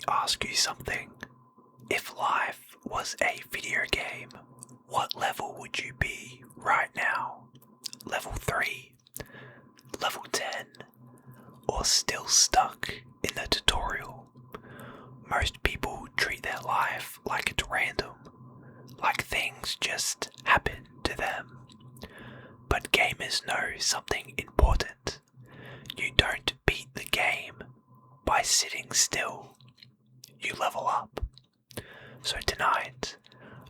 ask you something. If life was a video game, what level would you be right now? Level 3, level 10, or still stuck in the tutorial? Most people treat their life like it's random, like things just happen to them. But gamers know something important. You don't beat the game by sitting still. You level up. So tonight,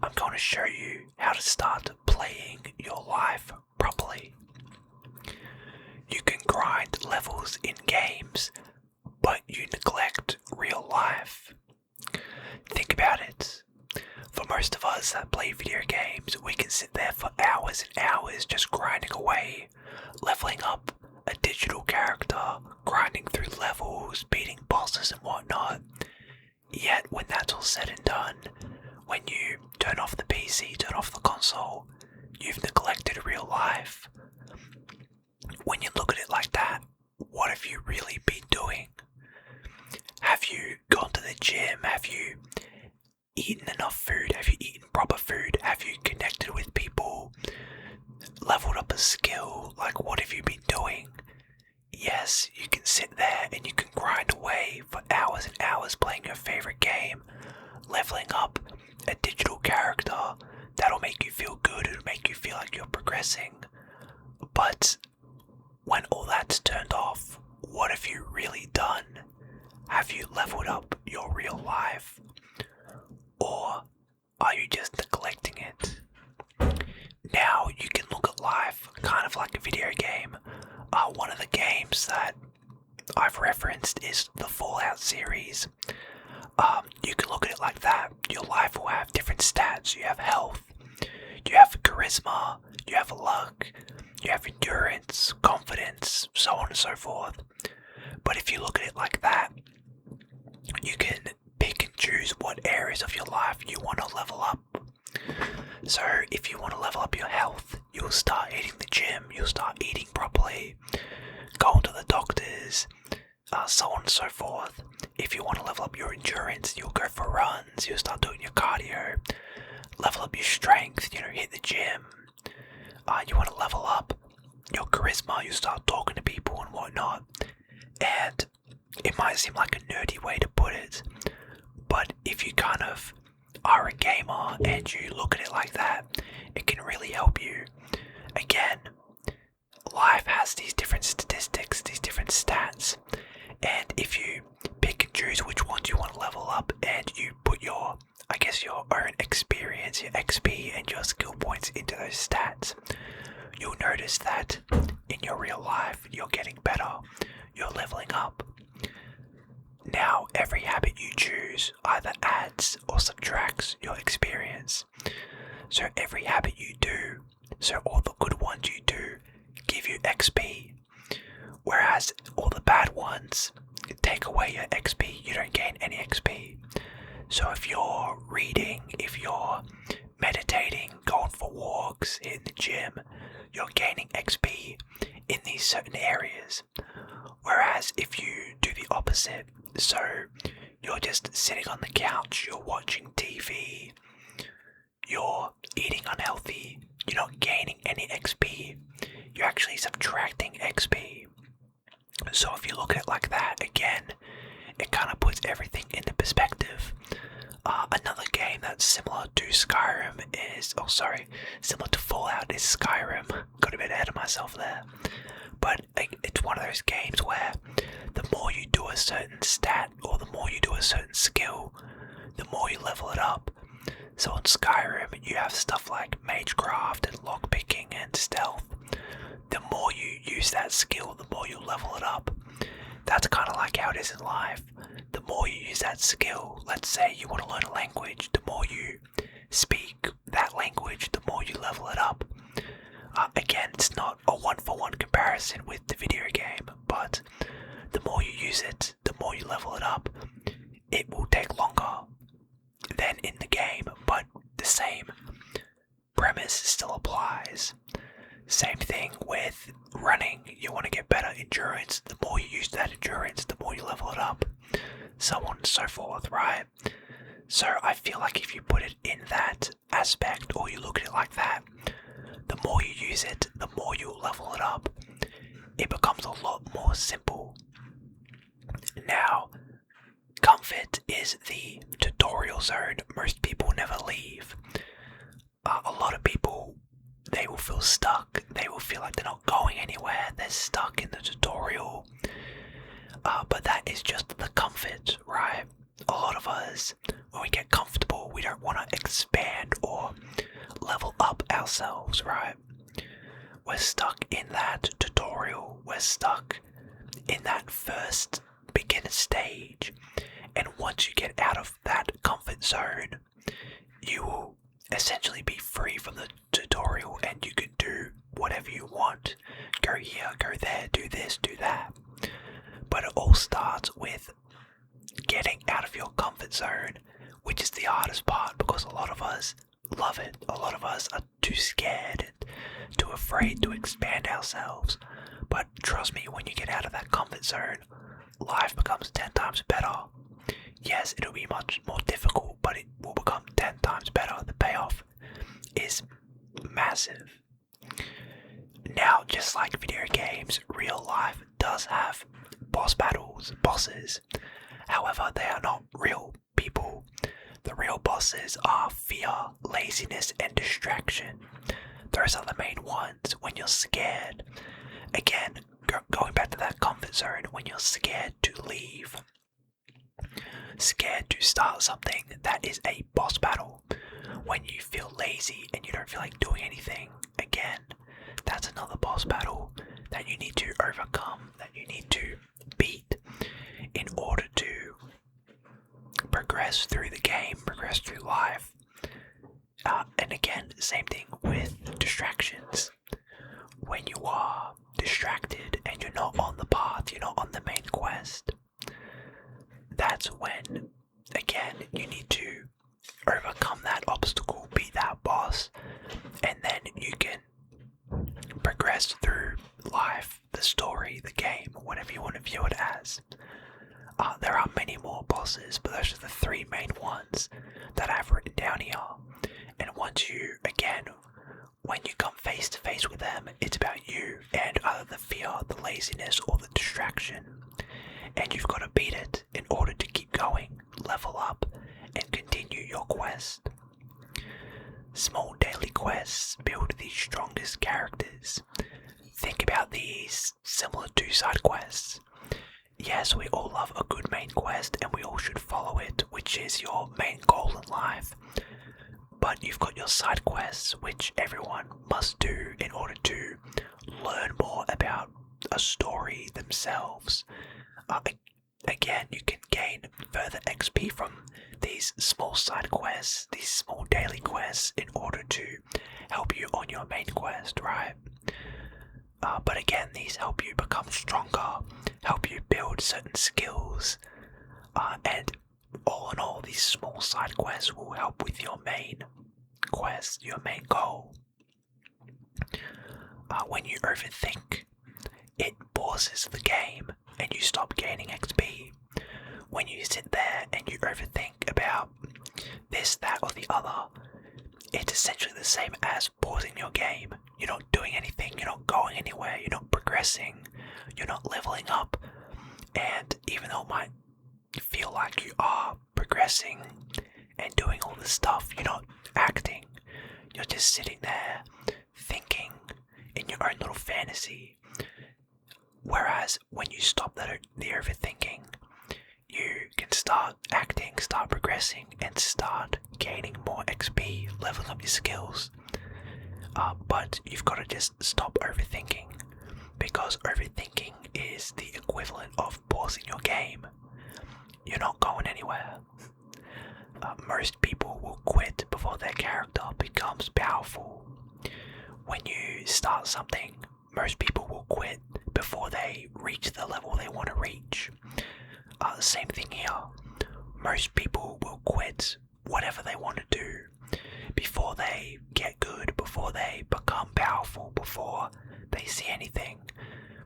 I'm going to show you how to start playing your life properly. You can grind levels in games, but you neglect real life. Think about it. For most of us that play video games, we can sit there for hours and hours just grinding away, leveling up a digital character, grinding through levels, beating bosses and whatnot. Yet when that's all said and done, when you turn off the PC, turn off the console, you've neglected real life. When you look at it like that, what have you really been doing? Have you gone to the gym? Have you eaten enough food? Have you eaten proper food? Have you connected with people? Leveled up a skill? Like, what have you been doing? Yes, you can sit there and you can grind away for hours and hours playing your favorite game, leveling up a digital character that'll make you feel good, it'll make you feel like you're progressing. But when all that's turned off, what have you really done? Have you leveled up your real life? Or are you just neglecting it? Now you can look at life kind of like a video game. One of the games that I've referenced is the Fallout series. You can look at it like that. Your life will have different stats. You have health, you have charisma, you have luck, you have endurance, confidence, so on and so forth. But if you look at it like that, you can pick and choose what areas of your life you want to level up. So if you want to level up your health, you'll start hitting the gym, you'll start eating properly, going to the doctors, so on and so forth. If you want to level up your endurance, you'll go for runs, you'll start doing your cardio, level up your strength, hit the gym. You want to level up your charisma, you start talking to people and whatnot. And it might seem like a nerdy way to put it, but if you kind of are a gamer and you look at it like that, it can really help you. Again, life has these different statistics, these different stats, and if you pick and choose which ones you want to level up and you put your own experience, your XP and your skill points into those stats, you'll notice that in your real life you're getting better, you're leveling up. Now, every habit you choose either adds or subtracts your experience. So every habit you do, so all the good ones you do, give you XP. Whereas all the bad ones take away your XP, you don't gain any XP. So if you're reading, if you're meditating, going for walks, hitting the gym, you're gaining XP in these certain areas. Whereas if you do the opposite, so you're just sitting on the couch, you're watching TV, you're eating unhealthy, you're not gaining any XP, you're actually subtracting XP. So if you look at it like that, again, it kind of puts everything into perspective. Another game that's similar to similar to Fallout is Skyrim. Got a bit ahead of myself there. But it's one of those games where the more you do a certain stat or the more you do a certain skill, the more you level it up. So in Skyrim, you have stuff like magecraft and lockpicking and stealth. The more you use that skill, the more you level it up. That's kind of like how it is in life. The more you use that skill, let's say you want to learn a language, the more you speak that language, the more you level it up. Again, it's not a one-for-one comparison with the video game, but the more you use it, the more you level it up. It will take longer than in the game, but the same premise still applies. Same thing with running. You want to get better endurance. The more you use that endurance, the more you level it up. So on and so forth, right? So I feel like if you put it in that aspect, or you look at it like that, the more you use it, the more you'll level it up. It becomes a lot more simple. Now, comfort is the tutorial zone most people never leave. A lot of people, they will feel stuck. They will feel like they're not going anywhere. They're stuck in the tutorial. But that is just the comfort, right? A lot of us, when we get comfortable, we don't want to expand or level up ourselves, right? We're stuck in that tutorial. We're stuck in that first beginner stage. And once you get out of that comfort zone, you will essentially be free from the tutorial and you can do whatever you want. Go here, go there, do this, do that. But it all starts with getting out of your comfort zone, which is the hardest part because a lot of us love it. A lot of us are too scared and too afraid to expand ourselves. But trust me, when you get out of that comfort zone, life becomes 10 times better. Yes, it'll be much more difficult, but it will become 10 times better. The payoff is massive. Now, just like video games, real life does have bosses. However, they are not real people. The real bosses are fear, laziness, and distraction. Those are the main ones. When you're scared, again, going back to that comfort zone, when you're scared to leave, scared to start something, that is a boss battle. When you feel lazy and you don't feel like doing anything, again, that's another boss battle that you need to overcome, that you need to beat in order to progress through the game, progress through life. And again, same thing with distractions. When you are distracted and you're not on the path, you're not on the main quest, that's when, again, you need to overcome that obstacle, beat that boss, and then you can progress through life, the story, the game, whatever you want to view it as. There are many more bosses, but those are the three main ones that I've written down here. And once you, again, when you come face to face with them, it's about you and either the fear, the laziness, or the distraction. And you've got to beat it in order to keep going, level up, and continue your quest. Small daily quests build the strongest characters. Think about these similar to side quests. Yes, we all love a good main quest and we all should follow it, which is your main goal in life. But you've got your side quests, which everyone must do in order to learn more about a story themselves. Again, you can gain further XP from these small side quests, these small daily quests, in order to help you on your main quest, right? But again, these help you become stronger, help you build certain skills, and all in all, these small side quests will help with your main quest, your main goal. When you overthink, it pauses the game and you stop gaining XP. When you sit there and you overthink about this, that, or the other, it's essentially the same as pausing your game. You're not doing anything, you're not going anywhere, you're not progressing, you're not leveling up. And even though it might feel like you are progressing and doing all this stuff, you're not acting. You're just sitting there thinking in your own little fantasy. Whereas when you stop the overthinking, you can start acting, start progressing, and start gaining more XP, leveling up your skills. But you've got to just stop overthinking, because overthinking is the equivalent of pausing your game. You're not going anywhere. Most people will quit before their character becomes powerful. When you start something, most people will quit before they reach the level they want to reach. Same thing here. Most people will quit whatever they want to do before they get good, before they become powerful, before they see anything.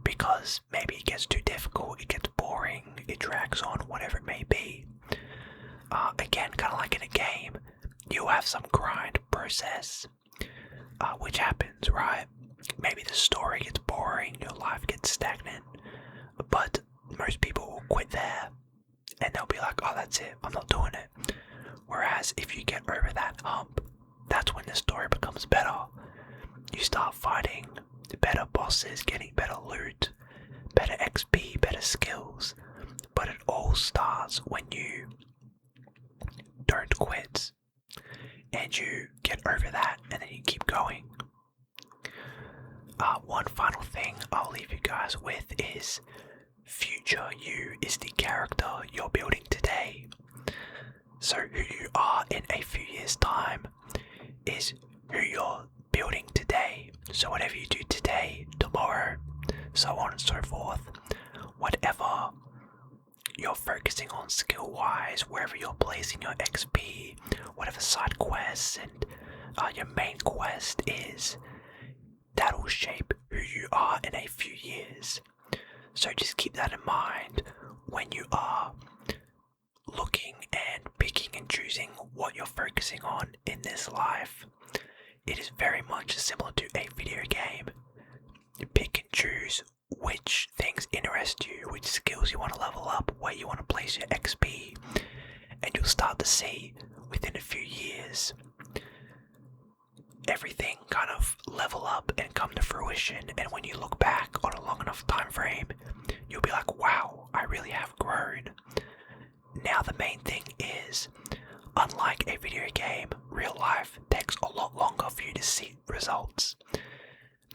Because maybe it gets too difficult, it gets boring, it drags on, whatever it may be. some grind process, which happens, right? Maybe the story gets boring, your life gets stagnant, but most people will quit there and they'll be like, oh, that's it, I'm not doing it. Whereas if you get over that hump, that's when the story becomes better. You start fighting better bosses, getting better loot, better XP, better skills. But it all starts when you don't quit and you get over that and then you keep going. One final thing I'll leave you guys with is future you is the character you're building today. So who you are in a few years' time is who you're building today. So whatever you do today, tomorrow, so on and so forth, whatever you're focusing on skill-wise, wherever you're placing your XP, whatever side quests and your main quest is, that'll shape who you are in a few years. So just keep that in mind when you are looking and picking and choosing what you're focusing on in this life. It is very much similar to a video game. You pick and choose which things interest you, which skills you want to level up, where you want to place your XP, and you'll start to see within a few years everything kind of level up and come to fruition. And when you look back on a long enough time frame, you'll be like, wow, I really have grown. Now the main thing is, unlike a video game, real life takes a lot longer for you to see results.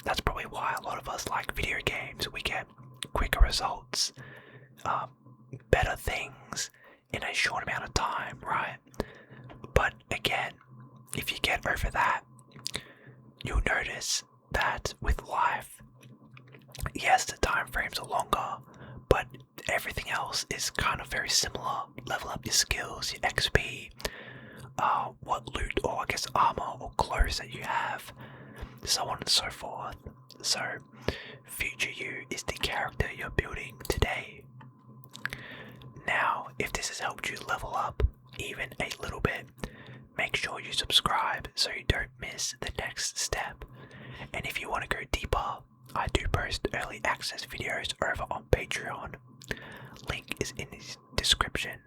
That's probably why a lot of us like video games. We get quicker results, better things in a short amount of time, right? But again, if you get over that, you'll notice that with life, yes, the time frames are longer, but everything else is kind of very similar. Level up your skills, your XP, what loot or I guess armor or clothes that you have, so on and so forth. So, future you is the character you're building today. Now, if this has helped you level up even a little bit, make sure you subscribe so you don't miss the next step. And if you want to go deeper, I do post early access videos over on Patreon. Link is in the description.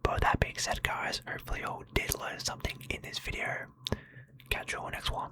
But with that being said, guys, hopefully you all did learn something in this video. Catch you all next one.